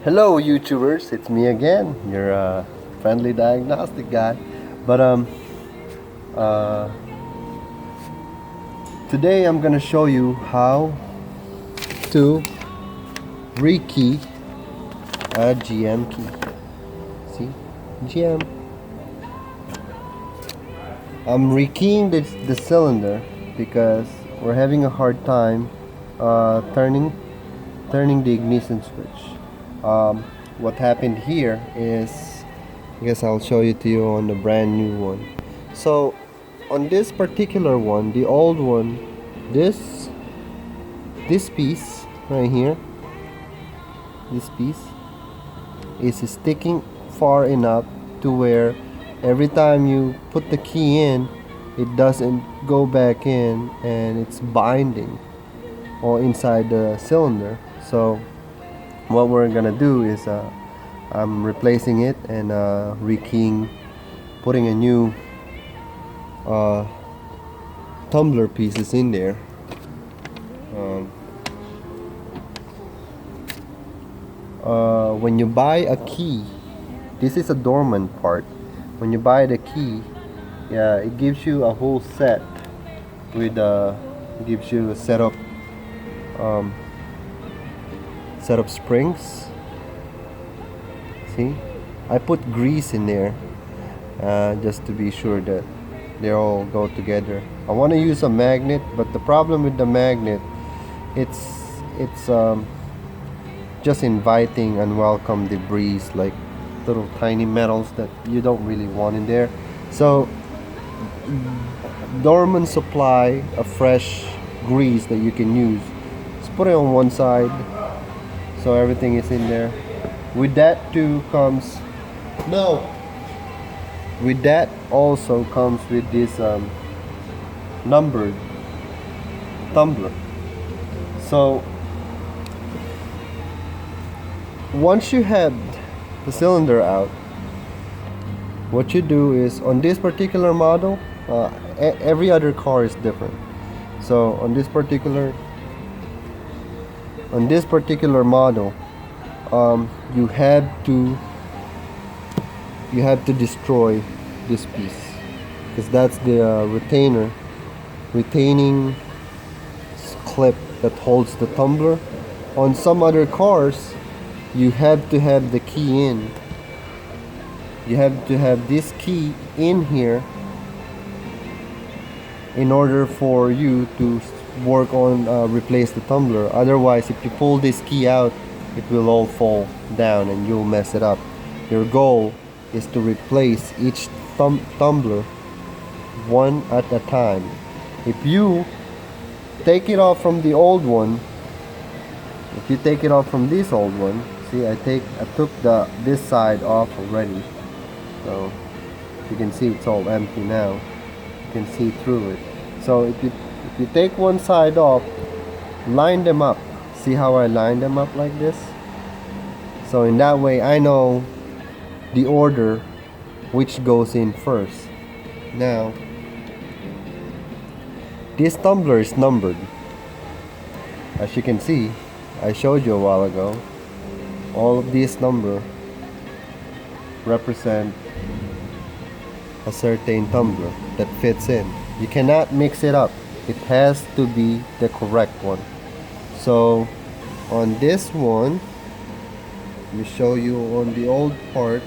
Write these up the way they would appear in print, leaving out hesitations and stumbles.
Hello YouTubers, it's me again, your friendly diagnostic guy. But uh, today I'm gonna show you how to rekey a GM key. See, GM. I'm rekeying the cylinder because we're having a hard time turning the ignition switch. What happened here is, I guess I'll show it to you on the brand new one. So on this particular one, the old one, this piece right here, this piece is sticking far enough to where every time you put the key in, it doesn't go back in and it's binding or inside the cylinder. So what we're gonna do is I'm replacing it and rekeying, putting a new tumbler pieces in there. When you buy a key, this is a dormant part. When you buy the key, yeah, it gives you a whole set with gives you a setup springs. See, I put grease in there just to be sure that they all go together. I want to use a magnet, but the problem with the magnet, it's just inviting unwelcome debris like little tiny metals that you don't really want in there. So dormant supply of fresh grease that you can use. Just put it on one side so everything is in there. With that too comes with that also comes with this numbered tumbler. So once you have the cylinder out, what you do is, on this particular model, every other car is different. So on this particular model, you have to destroy this piece because that's the retaining clip that holds the tumbler. On some other cars, you have to have the key in. You have to have this key in here in order for you to work on replace the tumbler. Otherwise, if you pull this key out, it will all fall down and you'll mess it up. Your goal is to replace each tumbler one at a time. If you take it off from the old one, if you take it off from this old one, see, I took this side off already, so you can see it's all empty now. You can see through it. So if you take one side off, line them up. See how I line them up like this? So in that way I know the order which goes in first. Now this tumbler is numbered. As you can see, I showed you a while ago, all of these numbers represent a certain tumbler that fits in. You cannot mix it up. It has to be the correct one. So on this one, let me show you on the old part.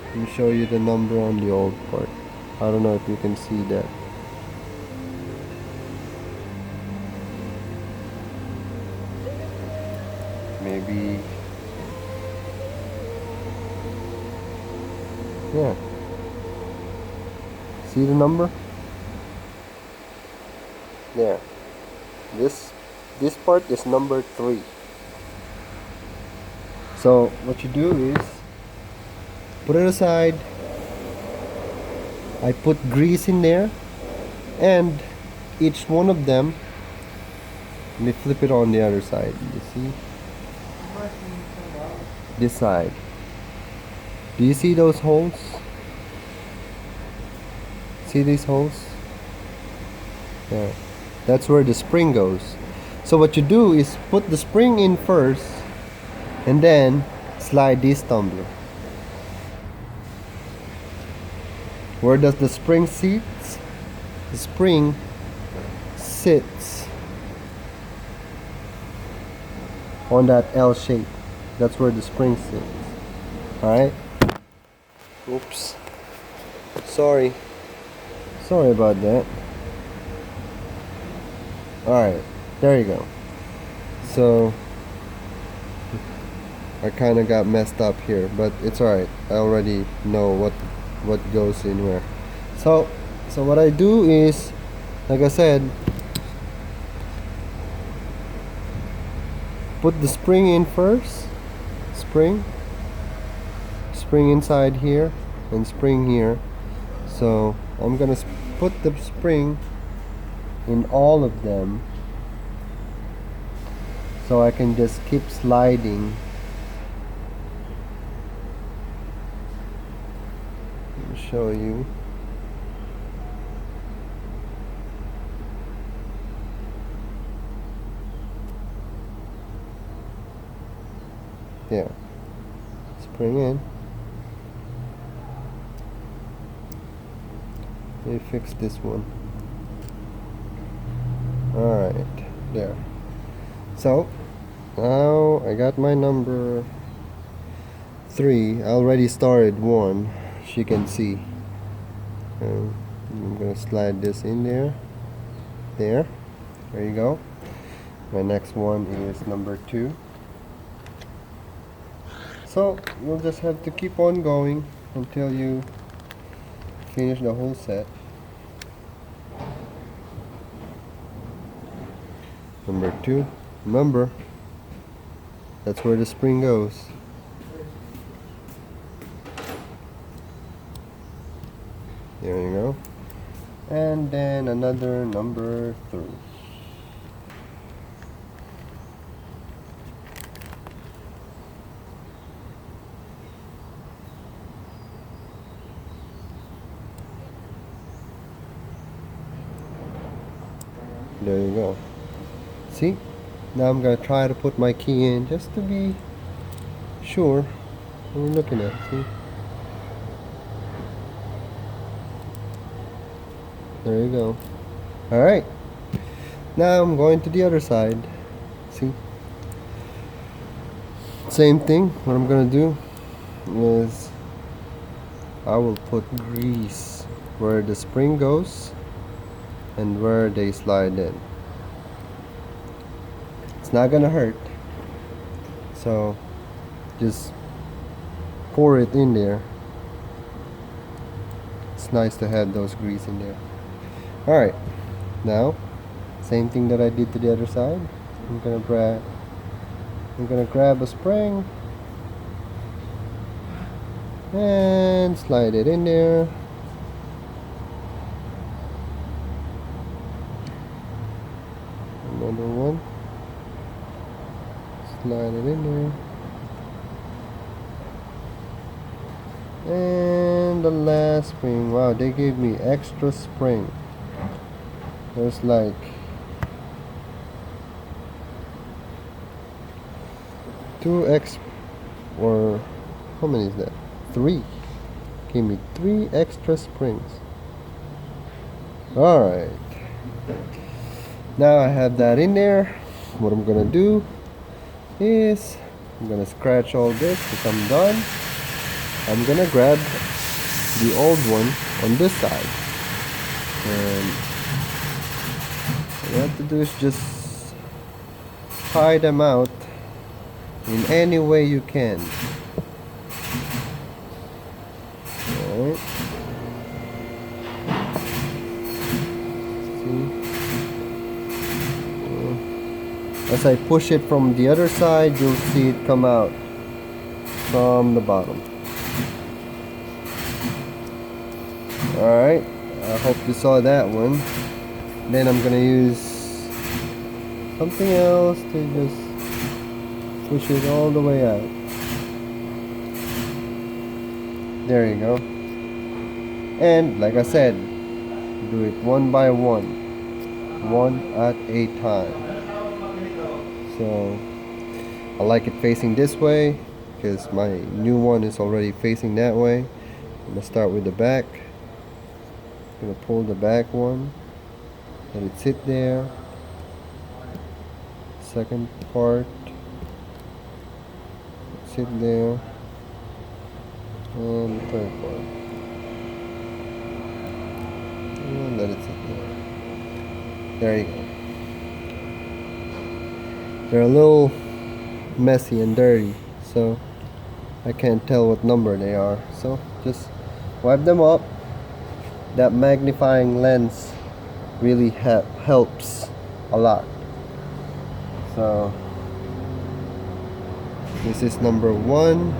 Let me show you the number on the old part. I don't know if you can see that. Maybe, yeah. See the number? There. This part is number 3. So what you do is put it aside. I put grease in there, and each one of them, let me flip it on the other side. You see? This side. Do you see those holes? See these holes? Yeah. That's where the spring goes. So what you do is put the spring in first, and then slide this tumbler. Where does the spring sit? The spring sits on that L shape. That's where the spring sits. Alright? Oops. Sorry about that. Alright, there you go. So I kinda got messed up here, but it's alright. I already know what goes in where. So what I do is, like I said, put the spring in first. Spring inside here and spring here. So I'm gonna put the spring in all of them, so I can just keep sliding. Let me show you. Yeah, spring in. Let me fix this one. Alright, there. So now I got my number 3. I already started 1, as you can see. I'm gonna slide this in there. There you go. My next one is number 2. So you'll just have to keep on going until you finish the whole set. Number 2. Remember, that's where the spring goes. There you go. And then another number 3. There you go. See? Now I'm gonna try to put my key in just to be sure what we're looking at. See? There you go. Alright. Now I'm going to the other side. See? Same thing. What I'm gonna do is I will put grease where the spring goes and where they slide in. It's not gonna hurt, so just pour it in there. It's nice to have those grease in there. Alright, now same thing that I did to the other side. I'm gonna grab a spring and slide it in there. Another one. Slide it in there. And the last spring. Wow, they gave me extra spring. There's like or how many is that? 3. Gave me 3 extra springs. Alright. Now I have that in there. What I'm gonna do is I'm gonna scratch all this because I'm done. I'm gonna grab the old one on this side, and what you have to do is just tie them out in any way you can. Alright. As I push it from the other side, you'll see it come out from the bottom. Alright, I hope you saw that one. Then I'm gonna use something else to just push it all the way out. There you go. And like I said, do it one by one at a time. So I like it facing this way, because my new one is already facing that way. I'm gonna start with the back. I'm gonna pull the back one, let it sit there. Second part, sit there, and the third part, and let it sit there. There you go. They're a little messy and dirty, so I can't tell what number they are. So just wipe them up. That magnifying lens really helps a lot. So this is number 1.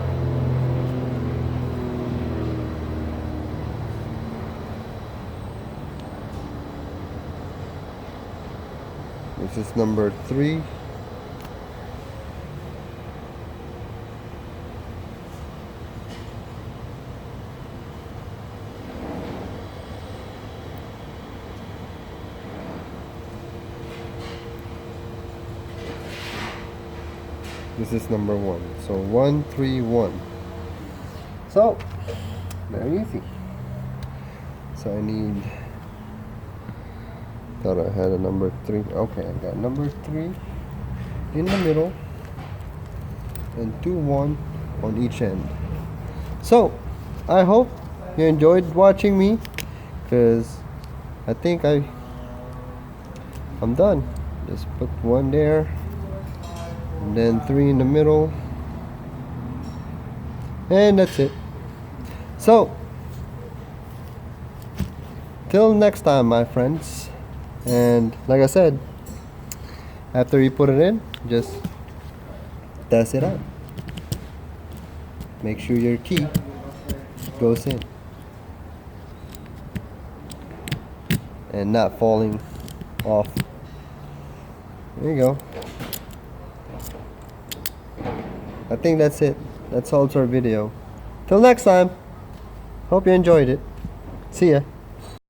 This is number 3. This is number 1. So 1, 3, 1. So very easy. So I need, thought I had a number 3. Okay, I got number 3 in the middle and 2, 1 on each end. So I hope you enjoyed watching me, because I think I'm done. Just put 1 there, and then 3 in the middle, and that's it. So till next time, my friends. And like I said, after you put it in, just test it out. Make sure your key goes in and not falling off. There you go. I think that's it. That's all to our video. Till next time. Hope you enjoyed it. See ya.